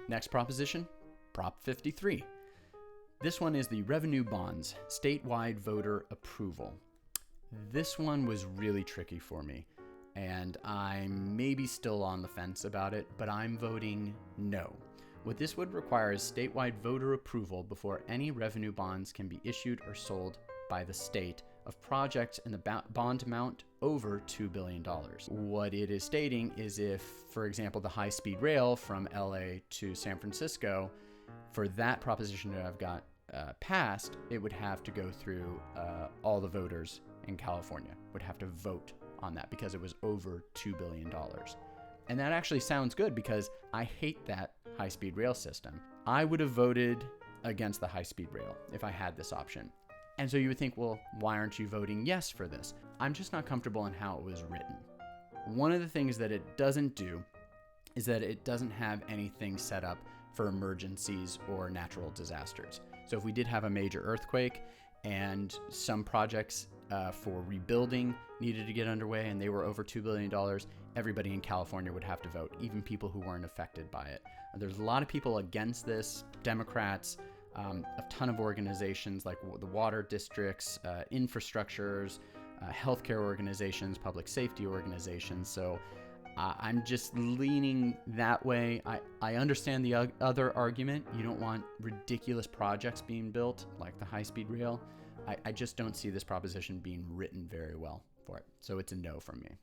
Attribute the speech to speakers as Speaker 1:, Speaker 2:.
Speaker 1: Next proposition, Prop 53. This one is the revenue bonds, statewide voter approval. This one was really tricky for me, and I'm maybe still on the fence about it, but I'm voting no. What this would require is statewide voter approval before any revenue bonds can be issued or sold by the state of projects in the bond amount over $2 billion. What it is stating is if, for example, the high-speed rail from LA to San Francisco, for that proposition to have got passed, it would have to go through all the voters in California, would have to vote on that because it was over $2 billion. And that actually sounds good because I hate that high-speed rail system. I would have voted against the high-speed rail if I had this option. And so you would think, well, why aren't you voting yes for this? I'm just not comfortable in how it was written. One of the things that it doesn't do is that it doesn't have anything set up for emergencies or natural disasters. So if we did have a major earthquake and some projects for rebuilding needed to get underway and they were over $2 billion, everybody in California would have to vote, even people who weren't affected by it. There's a lot of people against this, Democrats, a ton of organizations like the water districts, infrastructures, healthcare organizations, public safety organizations. So I'm just leaning that way. I understand the other argument. You don't want ridiculous projects being built like the high-speed rail. I just don't see this proposition being written very well for it. So it's a no from me.